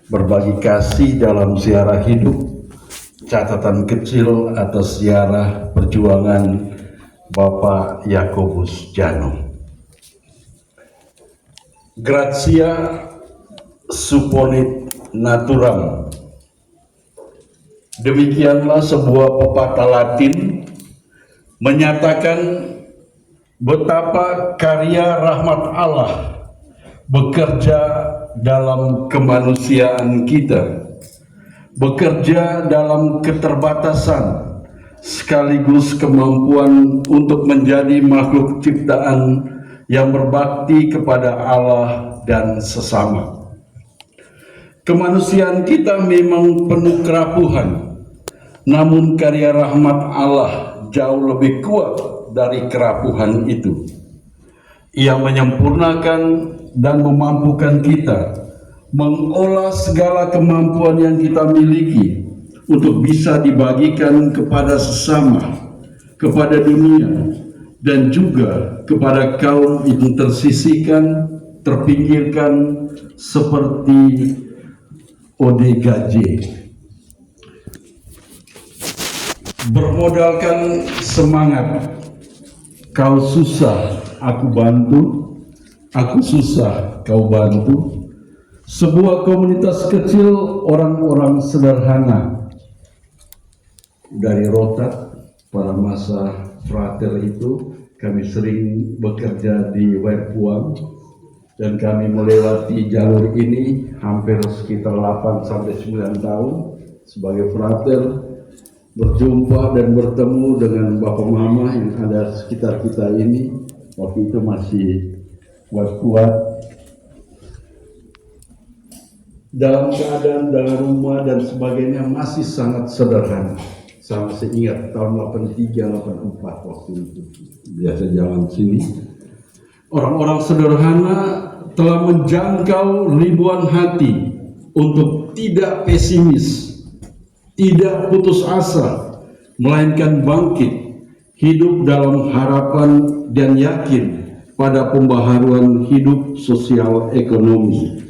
berbagi kasih dalam ziarah hidup, catatan kecil atas ziarah perjuangan Bapak Yakobus Djano. Gratia supponit naturam. Demikianlah sebuah pepatah Latin menyatakan betapa karya rahmat Allah bekerja dalam kemanusiaan kita, bekerja dalam keterbatasan sekaligus kemampuan untuk menjadi makhluk ciptaan yang berbakti kepada Allah dan sesama. Kemanusiaan kita memang penuh kerapuhan, namun karya rahmat Allah jauh lebih kuat dari kerapuhan itu. Ia menyempurnakan dan memampukan kita mengolah segala kemampuan yang kita miliki untuk bisa dibagikan kepada sesama, kepada dunia, dan juga kepada kaum yang tersisihkan, terpinggirkan seperti ODGJ. Bermodalkan semangat, kau susah, aku bantu, aku susah, kau bantu. Sebuah komunitas kecil orang-orang sederhana dari Rotak pada masa frater itu. Kami sering bekerja di Werpuang dan kami melewati jalur ini hampir sekitar 8-9 tahun sebagai frater, berjumpa dan bertemu dengan bapak mama yang ada sekitar kita ini. Waktu itu masih kuat-kuat, dalam keadaan dalam rumah dan sebagainya masih sangat sederhana. Saya masih ingat tahun 83-84 waktu itu biasa jalan sini. Orang-orang sederhana telah menjangkau ribuan hati untuk tidak pesimis, tidak putus asa, melainkan bangkit, hidup dalam harapan dan yakin pada pembaharuan hidup sosial ekonomi.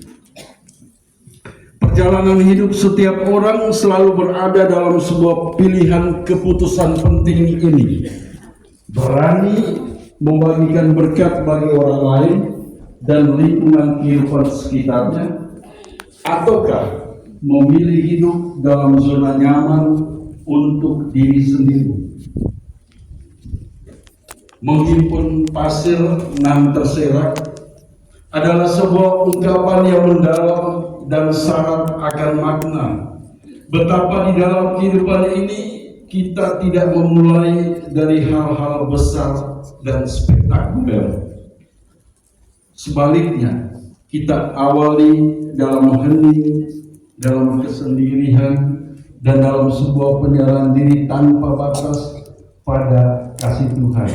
Perjalanan hidup setiap orang selalu berada dalam sebuah pilihan keputusan penting ini. Berani membagikan berkat bagi orang lain dan lingkungan kehidupan sekitarnya, ataukah memilih hidup dalam zona nyaman untuk diri sendiri. Menghimpun pasir nan terserak adalah sebuah ungkapan yang mendalam dan syarat akan makna. Betapa di dalam kehidupan ini kita tidak memulai dari hal-hal besar dan spektakuler. Sebaliknya, kita awali dalam hening, dalam kesendirian, dan dalam sebuah penyerahan diri tanpa batas pada kasih Tuhan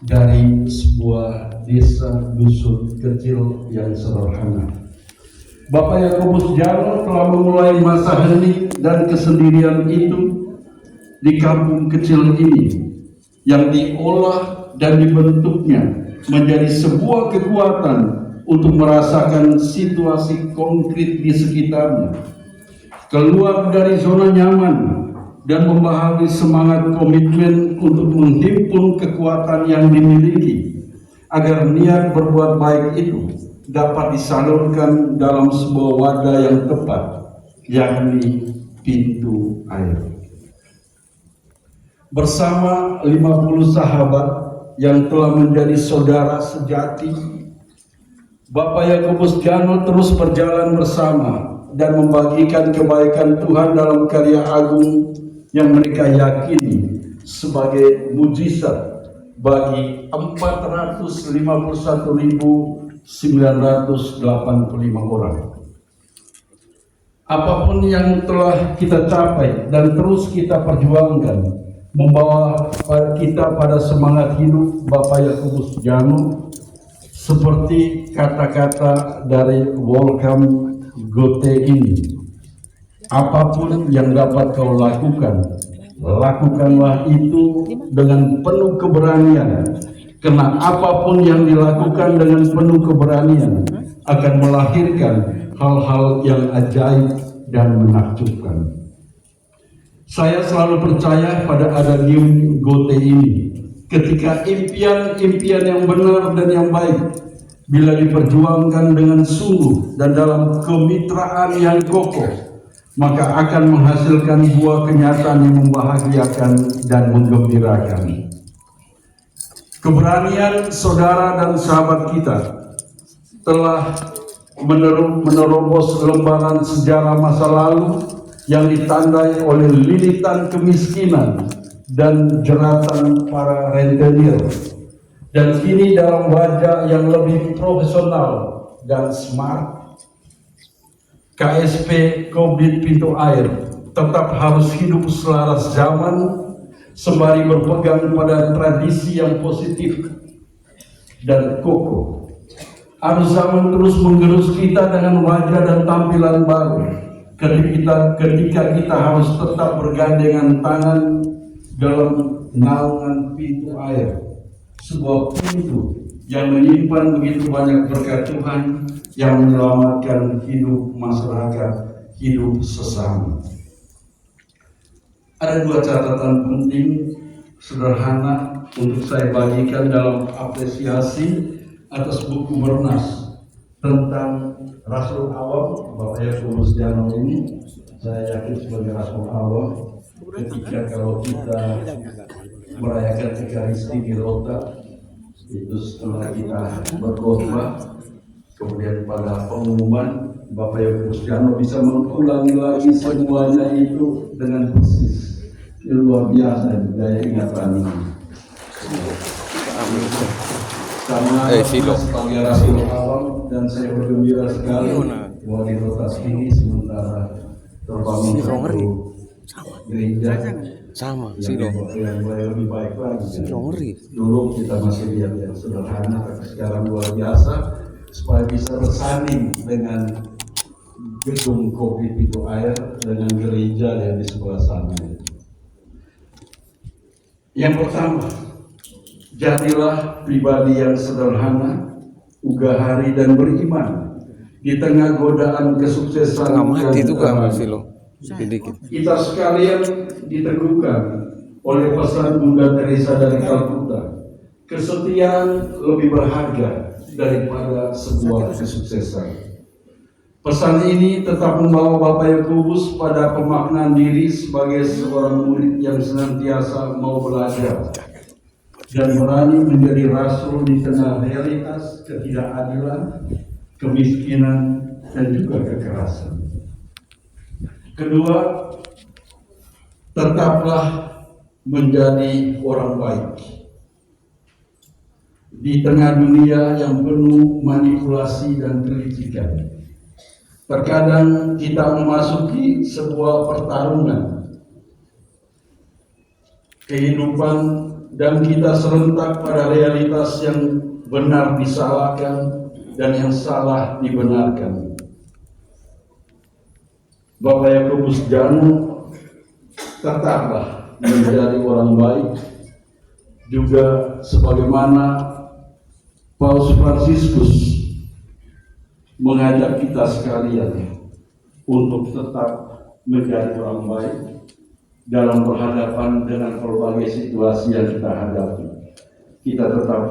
dari sebuah desa dusun kecil yang sederhana. Bapak Yakobus Djano telah memulai masa hening dan kesendirian itu di kampung kecil ini yang diolah dan dibentuknya menjadi sebuah kekuatan untuk merasakan situasi konkret di sekitarnya, keluar dari zona nyaman dan memahami semangat komitmen untuk menghimpun kekuatan yang dimiliki agar niat berbuat baik itu dapat disalurkan dalam sebuah wadah yang tepat, yakni pintu air. Bersama 50 sahabat yang telah menjadi saudara sejati, Bapak Yakobus Djano terus berjalan bersama dan membagikan kebaikan Tuhan dalam karya agung yang mereka yakini sebagai mujizat bagi 451.985 orang. Apapun yang telah kita capai dan terus kita perjuangkan membawa kita pada semangat hidup Bapak Yakobus Djano, seperti kata-kata dari Wolfgang Goethe ini. Apapun yang dapat kau lakukan, lakukanlah itu dengan penuh keberanian, karena apapun yang dilakukan dengan penuh keberanian akan melahirkan hal-hal yang ajaib dan menakjubkan. Saya selalu percaya pada adagium Goethe ini. Ketika impian-impian yang benar dan yang baik, bila diperjuangkan dengan sungguh dan dalam kemitraan yang kokoh, maka akan menghasilkan buah kenyataan yang membahagiakan dan menggembirakan. Keberanian saudara dan sahabat kita telah menerobos lembaran sejarah masa lalu yang ditandai oleh lilitan kemiskinan dan jeratan para rentenir, dan kini dalam wajah yang lebih profesional dan smart, KSP Koblid Pintu Air tetap harus hidup selaras zaman sembari berpegang pada tradisi yang positif dan kokoh. Arus zaman terus menggerus kita dengan wajah dan tampilan baru. Ketika kita harus tetap bergandengan tangan dalam naungan pintu air, sebuah pintu yang menyimpan begitu banyak berkat Tuhan yang menyelamatkan hidup masyarakat, hidup sesama. Ada dua catatan penting sederhana untuk saya bagikan dalam apresiasi atas buku Bernas tentang Rasul Awam, Bapak Yakobus Jano ini. Saya yakin sebagai Rasul Awam, ketika kalau kita merayakan Ekaristi di Rota, itu setelah kita berkhotbah, kemudian pada pengumuman Bapak Yakobus Jano bisa mengulangi lagi semuanya itu dengan persis. Itu luar biasa daya ingatan ini. Sama sebagai Rasul Awam, dan saya bergembira sekali bahwa di rotas ini sementara terbangun satu gereja sama yang lebih baik lagi. Dulu kita masih lihat yang sederhana, tapi sekarang luar biasa, supaya bisa bersanding dengan gedung Kopi Pintu Air dengan gereja yang di sebelah sana. Yang pertama, jadilah pribadi yang sederhana, ugahari dan beriman di tengah godaan kesuksesan dan kita sekalian diteguhkan oleh pesan Bunda Teresa dari Kalkuta. Kesetiaan lebih berharga daripada sebuah kesuksesan. Pesan ini tetap membawa Bapak Yakobus pada pemaknaan diri sebagai seorang murid yang senantiasa mau belajar dan berani menjadi rasul di tengah realitas ketidakadilan, kemiskinan, dan juga kekerasan. Kedua, tetaplah menjadi orang baik di tengah dunia yang penuh manipulasi dan kelicikan. Terkadang kita memasuki sebuah pertarungan kehidupan dan kita serentak pada realitas yang benar disalahkan dan yang salah dibenarkan. Bapak Yakobus Jano tetaplah menjadi orang baik, juga sebagaimana Paus Fransiskus mengajak kita sekalian untuk tetap menjadi orang baik dalam berhadapan dengan berbagai situasi yang kita hadapi. Kita tetap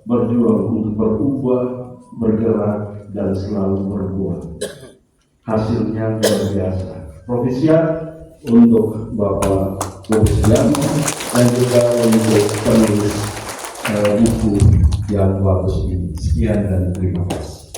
berjuang untuk berubah, bergerak, dan selalu berbuah. Hasilnya luar biasa. Profesiat untuk Bapak Yakobus Jano dan juga untuk penulis buku yang bagus ini. Sekian dan terima kasih.